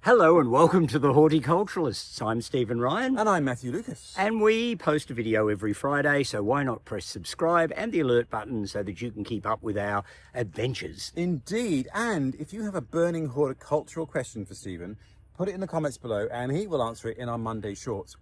Hello and welcome to the Horti-Culturalists. I'm Stephen Ryan. And I'm Matthew Lucas. And we post a video every Friday, so why not press subscribe and the alert button so that you can keep up with our adventures. Indeed. And if you have a burning horticultural question for Stephen, put it in the comments below and he will answer it in our Monday shorts.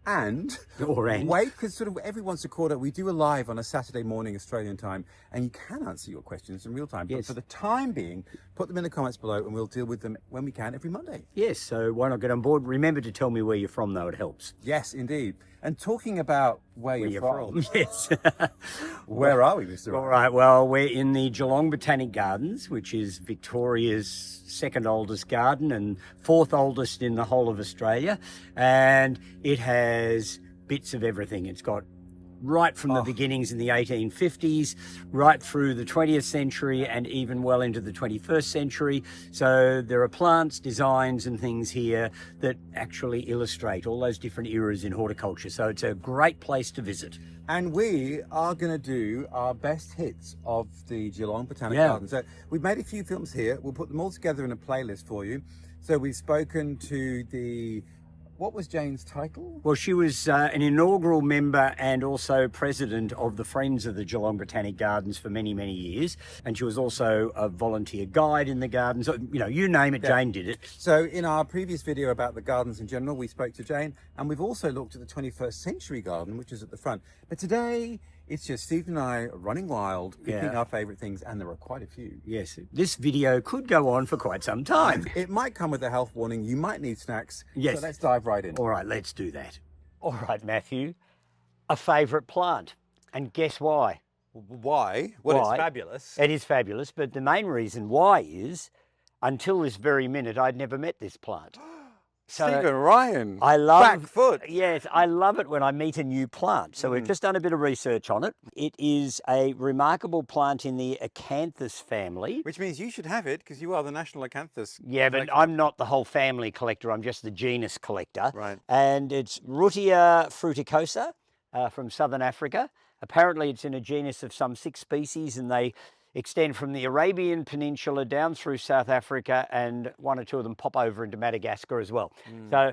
Wait, because sort of every once a quarter we do a live on a Saturday morning Australian time, and you can answer your questions in real time. Yes. But for the time being, put them in the comments below and we'll deal with them when we can every Monday. Yes, so why not get on board? Remember to tell me where you're from, though, it helps. Yes, indeed. And talking about where you're from. Yes. Where are we, Mr. Ryan? All right, well, we're in the Geelong Botanic Gardens, which is Victoria's second oldest garden and fourth oldest in the whole of Australia. And it has bits of everything. It's got right from the beginnings in the 1850s, right through the 20th century and even well into the 21st century. So there are plants, designs and things here that actually illustrate all those different eras in horticulture. So it's a great place to visit. And we are going to do our best hits of the Geelong Botanic Gardens. So we've made a few films here. We'll put them all together in a playlist for you. So we've spoken to the... What was Jane's title? Well, she was an inaugural member and also president of the Friends of the Geelong Botanic Gardens for many, many years. And she was also a volunteer guide in the gardens. You know, you name it, Jane did it. So in our previous video about the gardens in general, we spoke to Jane, and we've also looked at the 21st century garden, which is at the front. But today, it's just Steve and I running wild, picking our favourite things, and there are quite a few. Yes, this video could go on for quite some time. It might come with a health warning. You might need snacks. Yes. So let's dive right in. All right, let's do that. All right, Matthew, a favourite plant. And guess why? Why? Well, it's fabulous. It is fabulous, but the main reason why is, until this very minute, I'd never met this plant. So, Stephen Ryan, I love, back foot. Yes, I love it when I meet a new plant. So we've just done a bit of research on it. It is a remarkable plant in the Acanthus family. Which means you should have it because you are the national Acanthus Yeah, collector. but I'm not the whole family collector. I'm just the genus collector. Right. And it's Rutia fruicosa from southern Africa. Apparently it's in a genus of some 6 species, and they extend from the Arabian Peninsula down through South Africa, and 1 or 2 of them pop over into Madagascar as well. So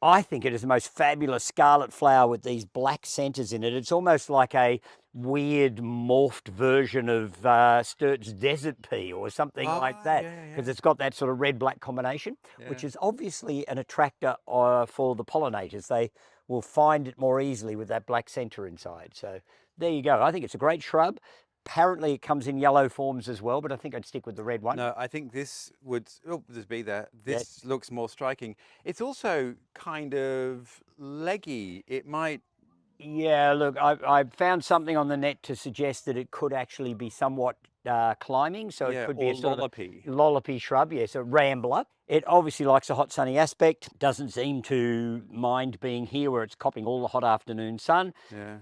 I think it is the most fabulous scarlet flower with these black centres in it. It's almost like a weird morphed version of Sturt's desert pea or something like that, because it's got that sort of red-black combination, which is obviously an attractor for the pollinators. They will find it more easily with that black centre inside. So there you go. I think it's a great shrub. Apparently it comes in yellow forms as well, but I think I'd stick with the red one. No, I think this would, this looks more striking. It's also kind of leggy. It might... Yeah, look, I found something on the net to suggest that it could actually be somewhat climbing. So it could be a sort of lollipy shrub, yes, a rambler. It obviously likes a hot sunny aspect, doesn't seem to mind being here where it's copping all the hot afternoon sun. Yeah.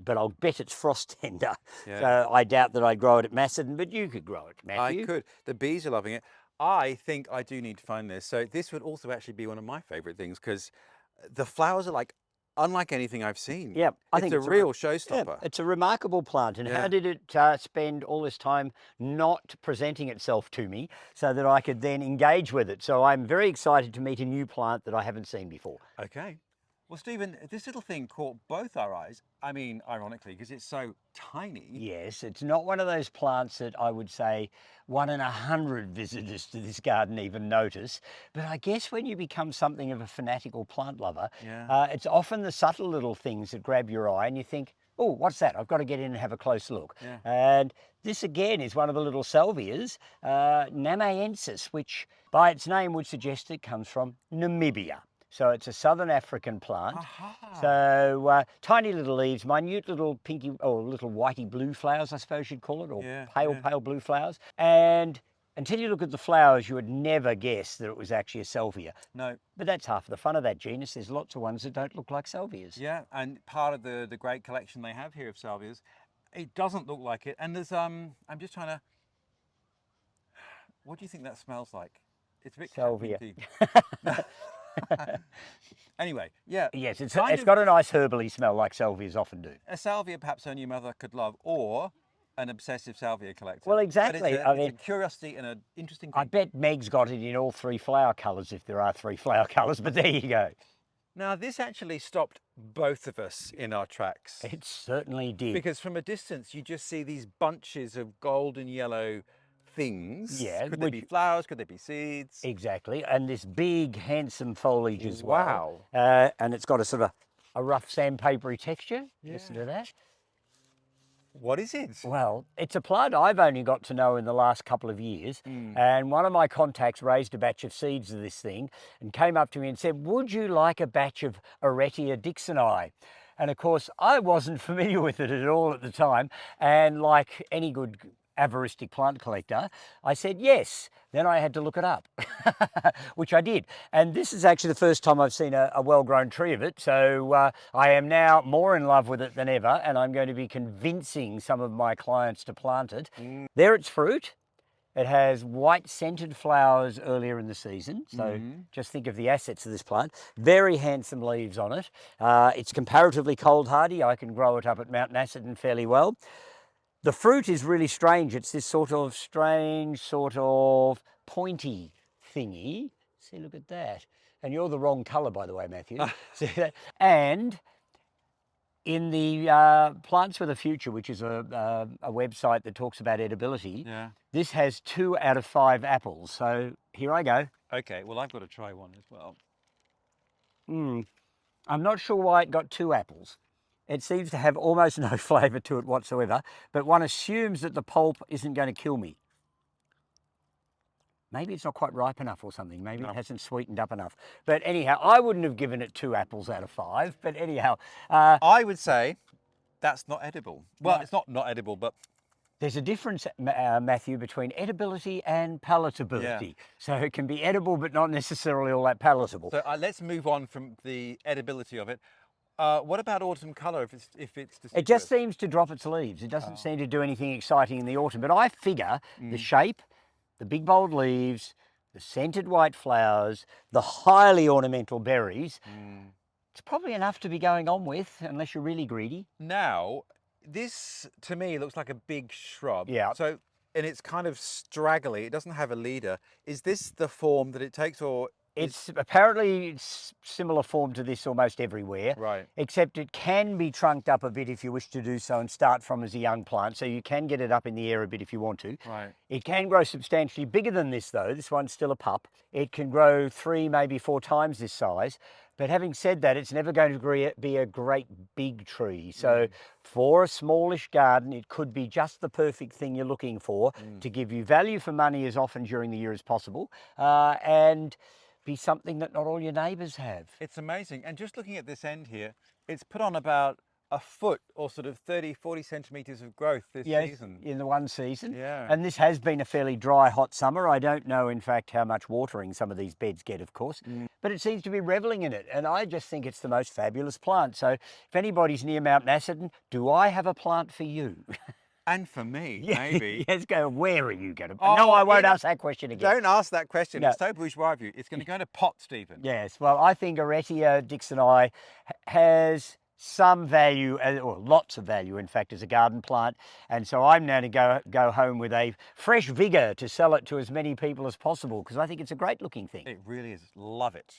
But I'll bet it's frost tender. So I doubt that I'd grow it at Macedon, but you could grow it, Matthew. I could. The bees are loving it. I think I do need to find this. So this would also actually be one of my favourite things, because the flowers are like unlike anything I've seen. Yeah, I think it's a real showstopper. Yeah, it's a remarkable plant. And how did it spend all this time not presenting itself to me so that I could then engage with it? So I'm very excited to meet a new plant that I haven't seen before. Okay. Well, Stephen, this little thing caught both our eyes. I mean, ironically, because it's so tiny. Yes, it's not one of those plants that I would say 1 in 100 visitors to this garden even notice. But I guess when you become something of a fanatical plant lover, it's often the subtle little things that grab your eye and you think, oh, what's that? I've got to get in and have a close look. And this again is one of the little salvias, namaensis, which by its name would suggest it comes from Namibia. So it's a southern African plant. So tiny little leaves, minute little pinky or little whitey blue flowers, I suppose you'd call it, or pale blue flowers. And until you look at the flowers, you would never guess that it was actually a salvia. No. But that's half of the fun of that genus. There's lots of ones that don't look like salvias. Yeah, and part of the great collection they have here of salvias, it doesn't look like it. And there's, I'm just trying to, what do you think that smells like? It's a bit salvia. Anyway, yeah. Yes, it's got a nice herbally smell like salvias often do. A salvia perhaps only your mother could love, or an obsessive salvia collector. Well, exactly. But it's a curiosity and an interesting thing. I bet Meg's got it in all 3 flower colours, if there are 3 flower colours, but there you go. Now, this actually stopped both of us in our tracks. It certainly did. Because from a distance, you just see these bunches of golden yellow things. Yeah. Could they be flowers? Could they be seeds? Exactly. And this big, handsome foliage as well. Wow. And it's got a sort of a rough sandpapery texture. Yeah. Listen to that. What is it? Well, it's a plant I've only got to know in the last couple of years. And one of my contacts raised a batch of seeds of this thing and came up to me and said, would you like a batch of Ehretia dicksonii? And of course, I wasn't familiar with it at all at the time. And like any good avaristic plant collector, I said yes. Then I had to look it up, which I did. And this is actually the first time I've seen a well-grown tree of it. So I am now more in love with it than ever, and I'm going to be convincing some of my clients to plant it. There it's fruit. It has white scented flowers earlier in the season. So just think of the assets of this plant. Very handsome leaves on it. It's comparatively cold hardy. I can grow it up at Mount Nassadin fairly well. The fruit is really strange. It's this sort of strange, sort of pointy thingy. See, look at that. And you're the wrong colour, by the way, Matthew. See that? And in the Plants for the Future, which is a website that talks about edibility, this has 2 out of 5 apples. So here I go. Okay, well, I've got to try one as well. I'm not sure why it got 2 apples. It seems to have almost no flavour to it whatsoever, but one assumes that the pulp isn't going to kill me. Maybe it's not quite ripe enough or something. Maybe it hasn't sweetened up enough. But anyhow, I wouldn't have given it 2 apples out of 5. But anyhow, I would say that's not edible. Well, it's not edible, but there's a difference, Matthew, between edibility and palatability. So it can be edible, but not necessarily all that palatable. So let's move on from the edibility of it. What about autumn colour if it's deciduous? It just seems to drop its leaves. It doesn't seem to do anything exciting in the autumn. But I figure the shape, the big bold leaves, the scented white flowers, the highly ornamental berries, it's probably enough to be going on with, unless you're really greedy. Now, this to me looks like a big shrub. Yeah. So, and it's kind of straggly. It doesn't have a leader. Is this the form that it takes, or? It's apparently similar form to this almost everywhere, right? Except it can be trunked up a bit if you wish to do so and start from as a young plant. So you can get it up in the air a bit if you want to. Right. It can grow substantially bigger than this though. This one's still a pup. It can grow 3, maybe 4 times this size. But having said that, it's never going to be a great big tree. So for a smallish garden, it could be just the perfect thing you're looking for to give you value for money as often during the year as possible. And be something that not all your neighbours have. It's amazing. And just looking at this end here, it's put on about a foot or sort of 30-40 centimetres of growth this season. In the one season. Yeah. And this has been a fairly dry, hot summer. I don't know, in fact, how much watering some of these beds get, of course, but it seems to be revelling in it. And I just think it's the most fabulous plant. So if anybody's near Mount Nassadin, do I have a plant for you? And for me, maybe. Yes, go, where are you going to? No, I won't ask that question again. Don't ask that question. No. It's so bourgeois of you. It's going to go in a pot, Stephen. Yes, well, I think Arettia dicksonii has some value, or lots of value, in fact, as a garden plant. And so I'm now to go home with a fresh vigour to sell it to as many people as possible, because I think it's a great looking thing. It really is. Love it.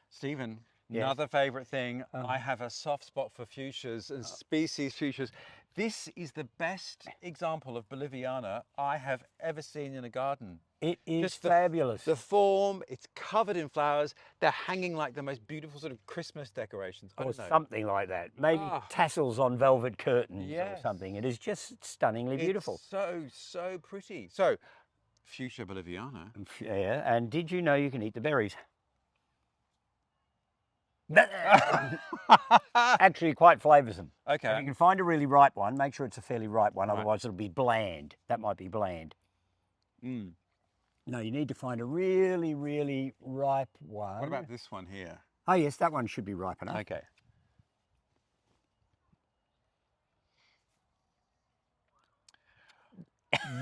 Stephen, another favourite thing. I have a soft spot for fuchsias and species fuchsias. This is the best example of Boliviana I have ever seen in a garden. It is Just fabulous. The form, it's covered in flowers. They're hanging like the most beautiful sort of Christmas decorations. Or something like that. Maybe tassels on velvet curtains or something. It is just stunningly beautiful. It's so pretty. So, Fuchsia Boliviana. Yeah, and did you know you can eat the berries? Actually quite flavoursome. Okay. If you can find a really ripe one, make sure it's a fairly ripe one, otherwise it'll be bland. That might be bland. No, you need to find a really, really ripe one. What about this one here? Oh yes, that one should be ripe enough. Okay.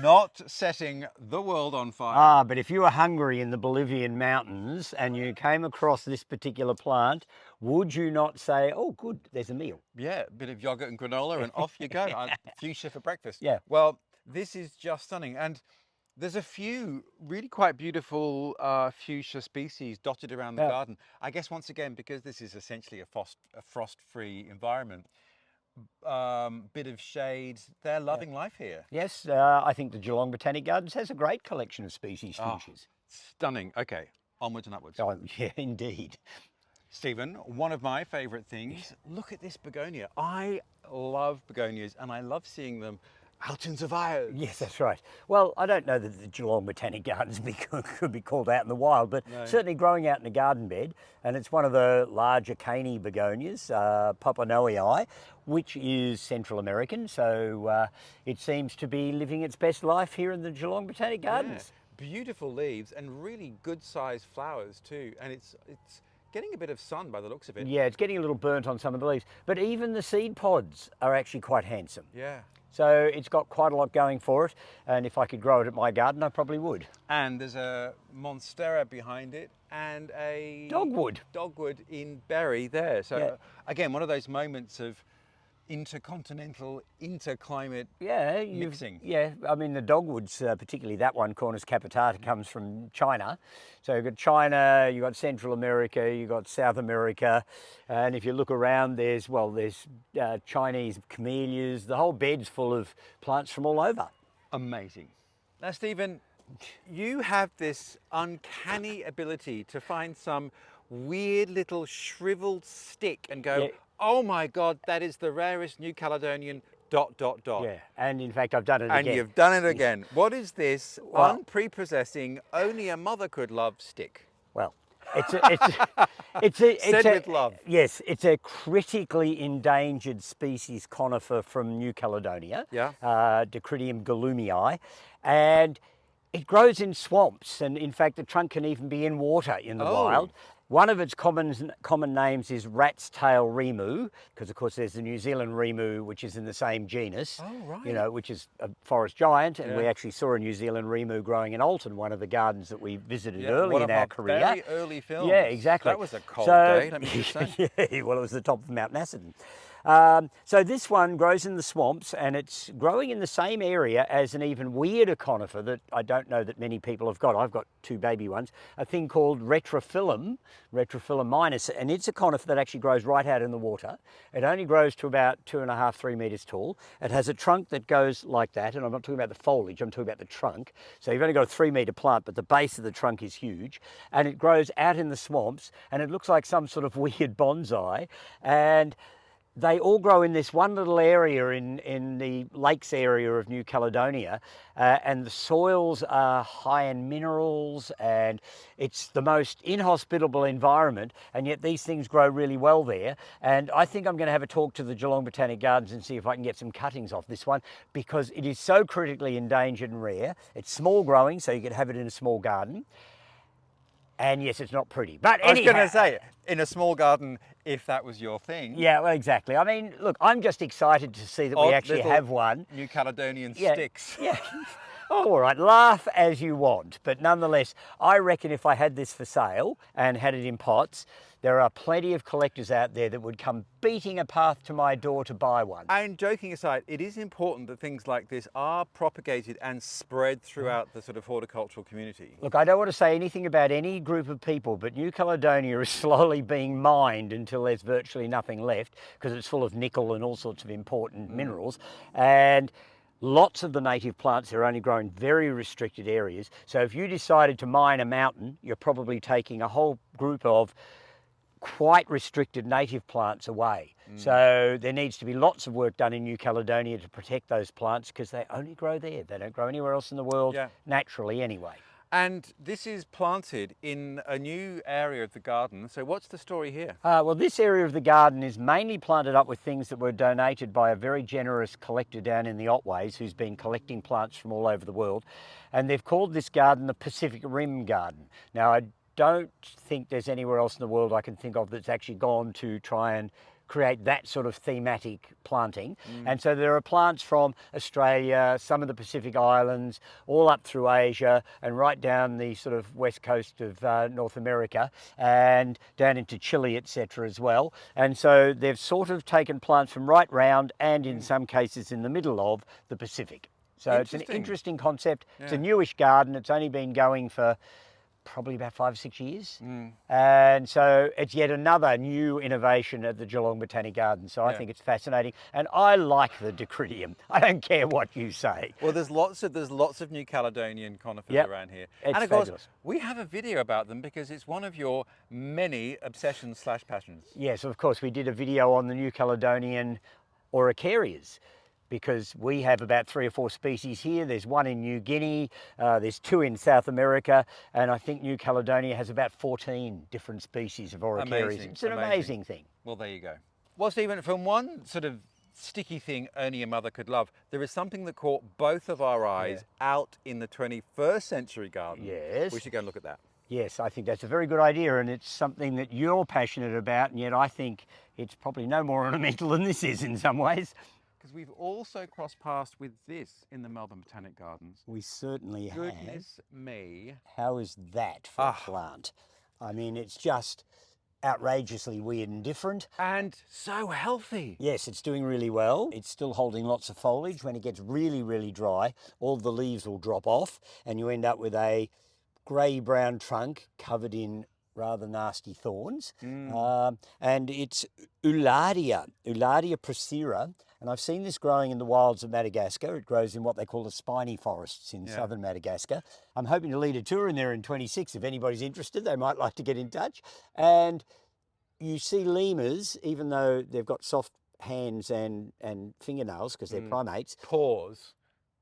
not setting the world on fire. Ah, but if you were hungry in the Bolivian mountains and you came across this particular plant, would you not say, oh, good, there's a meal? Yeah, a bit of yogurt and granola and off you go. Fuchsia for breakfast. Yeah. Well, this is just stunning. And there's a few really quite beautiful fuchsia species dotted around the garden. I guess once again, because this is essentially a frost-free environment, bit of shade, they're loving life here. Yes, I think the Geelong Botanic Gardens has a great collection of species fuchsias. Stunning. Okay, onwards and upwards. Oh, yeah, indeed. Stephen, one of my favourite things, look at this begonia. I love begonias and I love seeing them out in the wild. Yes, that's right. Well, I don't know that the Geelong Botanic Gardens could be called out in the wild, but certainly growing out in a garden bed, and it's one of the larger caney begonias, popenoei, which is Central American, so it seems to be living its best life here in the Geelong Botanic Gardens. Yeah. Beautiful leaves and really good sized flowers too, and it's getting a bit of sun by the looks of it. Yeah, it's getting a little burnt on some of the leaves, but even the seed pods are actually quite handsome. Yeah. So it's got quite a lot going for it, and if I could grow it at my garden, I probably would. And there's a monstera behind it and a dogwood in berry there. So again, one of those moments of intercontinental, interclimate mixing. Yeah, I mean the dogwoods, particularly that one, Cornus capitata, comes from China. So you've got China, you've got Central America, you've got South America, and if you look around, there's Chinese camellias. The whole bed's full of plants from all over. Amazing. Now, Stephen, you have this uncanny ability to find some weird little shriveled stick and go, oh my God, that is the rarest New Caledonian ... Yeah, and in fact I've done it again. And you've done it again. What is this unprepossessing, only a mother could love stick? Well, it's Said with love. Yes, it's a critically endangered species conifer from New Caledonia, Dacrydium guillauminii, and it grows in swamps, and in fact the trunk can even be in water in the wild. One of its common names is rat's tail remu, because of course there's the New Zealand remu, which is in the same genus, which is a forest giant, and we actually saw a New Zealand remu growing in Alton, one of the gardens that we visited early in our career. Very early films. Yeah, exactly. That was a cold day, let me just say. Yeah, well, it was the top of Mount Macedon. So this one grows in the swamps, and it's growing in the same area as an even weirder conifer that I don't know that many people have got. I've got two baby ones, a thing called Retrophyllum minus, and it's a conifer that actually grows right out in the water. It only grows to about 2.5 to 3 meters tall. It has a trunk that goes like that, and I'm not talking about the foliage, I'm talking about the trunk. So you've only got a 3 meter plant, but the base of the trunk is huge, and it grows out in the swamps, and it looks like some sort of weird bonsai. And they all grow in this one little area in the lakes area of New Caledonia, and the soils are high in minerals, and it's the most inhospitable environment, and yet these things grow really well there. And I think I'm going to have a talk to the Geelong Botanic Gardens and see if I can get some cuttings off this one, because it is so critically endangered and rare. It's small growing, so you could have it in a small garden. And yes, it's not pretty. But anyhow, I was going to say, in a small garden, if that was your thing. Yeah, well, exactly. I mean, look, I'm just excited to see that we actually have one. New Caledonian sticks. Yeah. Oh, all right, laugh as you want. But nonetheless, I reckon if I had this for sale and had it in pots, there are plenty of collectors out there that would come beating a path to my door to buy one. And joking aside, it is important that things like this are propagated and spread throughout the sort of horticultural community. Look, I don't want to say anything about any group of people, but New Caledonia is slowly being mined until there's virtually nothing left, because it's full of nickel and all sorts of important minerals. And lots of the native plants are only grown in very restricted areas. So if you decided to mine a mountain, you're probably taking a whole group of quite restricted native plants away. So there needs to be lots of work done in New Caledonia to protect those plants, because they only grow there. They don't grow anywhere else in the world, naturally anyway. And this is planted in a new area of the garden. So what's the story here? Well, this area of the garden is mainly planted up with things that were donated by a very generous collector down in the Otways, who's been collecting plants from all over the world. And they've called this garden the Pacific Rim Garden. Now, I don't think there's anywhere else in the world I can think of that's actually gone to try and create that sort of thematic planting. And so there are plants from Australia, some of the Pacific Islands, all up through Asia and right down the sort of west coast of North America and down into Chile, etc. as well. And so they've sort of taken plants from right round and in some cases in the middle of the Pacific. So it's an interesting concept. Yeah. It's a newish garden. It's only been going for probably about 5 or 6 years. And so it's yet another new innovation at the Geelong Botanic Gardens. So I think it's fascinating. And I like the Dacrydium. I don't care what you say. Well, there's lots of New Caledonian conifers around here. It's and of fabulous. course, we have a video about them because it's one of your many obsessions / passions. Yes, of course. We did a video on the New Caledonian Orcharias, because we have about 3 or 4 species here. There's one in New Guinea, there's 2 in South America, and I think New Caledonia has about 14 different species of Orcharias. It's an amazing thing. Well, there you go. Well, Stephen, from one sort of sticky thing only a mother could love, there is something that caught both of our eyes out in the 21st century garden. Yes. We should go and look at that. Yes, I think that's a very good idea, and it's something that you're passionate about, and yet I think it's probably no more ornamental than this is in some ways. Because we've also crossed paths with this in the Melbourne Botanic Gardens. We certainly have. Goodness me. How is that for a plant? I mean, it's just outrageously weird and different. And so healthy. Yes, it's doing really well. It's still holding lots of foliage. When it gets really, really dry, all the leaves will drop off and you end up with a grey-brown trunk covered in rather nasty thorns. And it's Alluaudia procera. And I've seen this growing in the wilds of Madagascar. It grows in what they call the spiny forests in southern Madagascar. I'm hoping to lead a tour in there in 26. If anybody's interested, they might like to get in touch. And you see lemurs, even though they've got soft hands and fingernails because they're primates. Paws.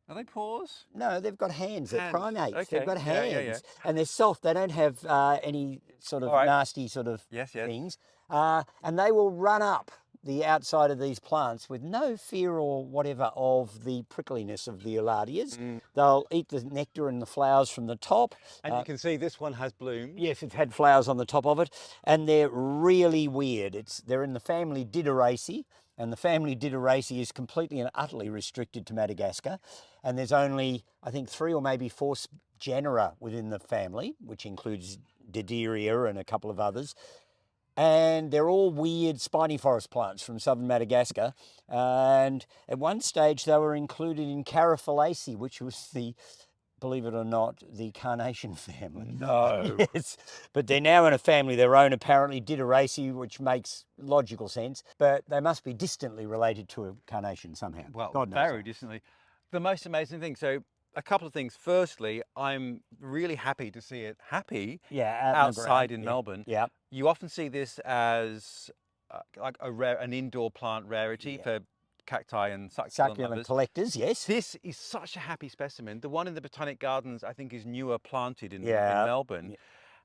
Are they paws? No, they've got hands. They're primates. Okay. They've got hands. And they're soft. They don't have any sort of nasty sort of things. And they will run up the outside of these plants with no fear or whatever of the prickliness of the Alluaudias. They'll eat the nectar and the flowers from the top. And you can see this one has bloomed. Yes, it's had flowers on the top of it. And they're really weird. They're in the family Didyraceae. And the family Didyraceae is completely and utterly restricted to Madagascar. And there's only, I think, 3 or maybe 4 genera within the family, which includes Didyria and a couple of others. And they're all weird spiny forest plants from southern Madagascar. And at one stage they were included in Caryophyllaceae, which was the, believe it or not, the carnation family. No. Yes, but they're now in a family of their own, apparently Didyraceae, which makes logical sense, but they must be distantly related to a carnation somehow. Well, God knows. very distantly. The most amazing thing, so a couple of things. Firstly, I'm really happy to see it outside in Melbourne. Yeah. You often see this as like an indoor plant rarity for cacti and succulent collectors, yes. This is such a happy specimen. The one in the Botanic Gardens, I think, is newer planted in Melbourne.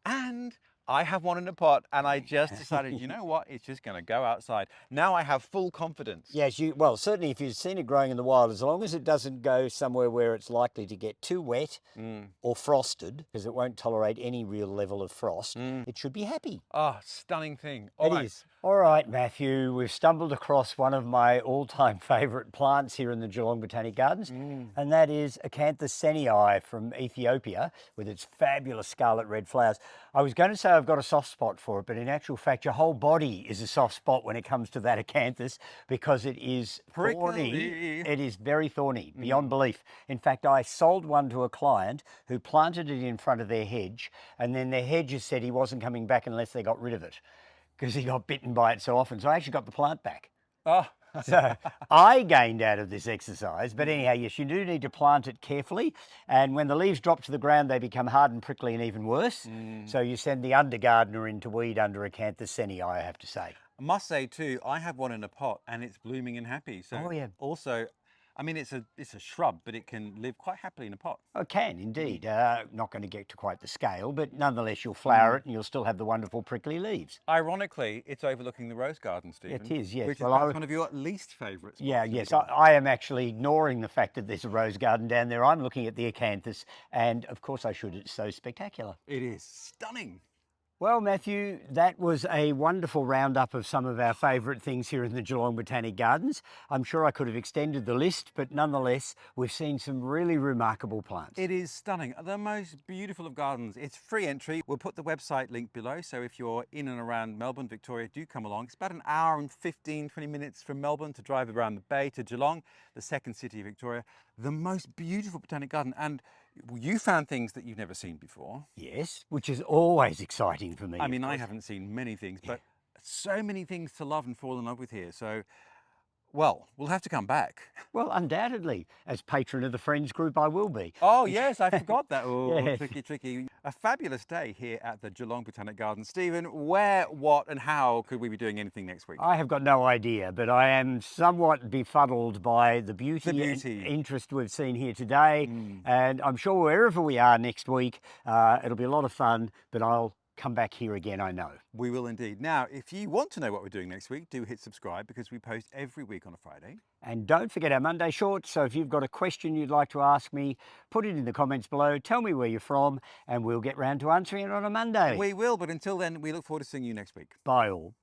And I have one in a pot, and I just decided, you know what, it's just going to go outside. Now I have full confidence. Yes, well, certainly if you've seen it growing in the wild, as long as it doesn't go somewhere where it's likely to get too wet or frosted, because it won't tolerate any real level of frost, it should be happy. Oh, stunning thing. It is. All right, Matthew, we've stumbled across one of my all-time favourite plants here in the Geelong Botanic Gardens, and that is Acanthus senii from Ethiopia with its fabulous scarlet red flowers. I was going to say I've got a soft spot for it, but in actual fact, your whole body is a soft spot when it comes to that acanthus because it is thorny. It is very thorny, beyond belief. In fact, I sold one to a client who planted it in front of their hedge, and then their hedger said he wasn't coming back unless they got rid of it, because he got bitten by it so often. So I actually got the plant back. Oh. So I gained out of this exercise. But anyhow, yes, you do need to plant it carefully. And when the leaves drop to the ground, they become hard and prickly and even worse. So you send the undergardener in to weed under Acanthus senii, I have to say. I must say too, I have one in a pot and it's blooming and happy. So also, I mean, it's a shrub, but it can live quite happily in a pot. Oh, it can indeed. Not going to get to quite the scale, but nonetheless, you'll flower it and you'll still have the wonderful prickly leaves. Ironically, it's overlooking the rose garden, Stephen. It is, yes. Which is one of your least favourites. Yeah, yes. I am actually ignoring the fact that there's a rose garden down there. I'm looking at the acanthus, and of course I should. It's so spectacular. It is stunning. Well, Matthew, that was a wonderful roundup of some of our favourite things here in the Geelong Botanic Gardens. I'm sure I could have extended the list, but nonetheless, we've seen some really remarkable plants. It is stunning. The most beautiful of gardens. It's free entry. We'll put the website link below. So if you're in and around Melbourne, Victoria, do come along. It's about an hour and 15, 20 minutes from Melbourne to drive around the bay to Geelong, the second city of Victoria. The most beautiful botanic garden. And you found things that you've never seen before. Yes, which is always exciting for me. I mean, I haven't seen many things, but so many things to love and fall in love with here. So, well, we'll have to come back. Well, undoubtedly, as patron of the Friends group, I will be. Oh, yes, I forgot that. Oh, Yes. tricky. A fabulous day here at the Geelong Botanic Gardens. Stephen, where, what and how could we be doing anything next week? I have got no idea, but I am somewhat befuddled by the beauty, and interest we've seen here today. And I'm sure wherever we are next week, it'll be a lot of fun, but I'll come back here again, I know. We will indeed. Now, if you want to know what we're doing next week, do hit subscribe because we post every week on a Friday. And don't forget our Monday shorts. So if you've got a question you'd like to ask me, put it in the comments below. Tell me where you're from and we'll get round to answering it on a Monday. We will, but until then, we look forward to seeing you next week. Bye all.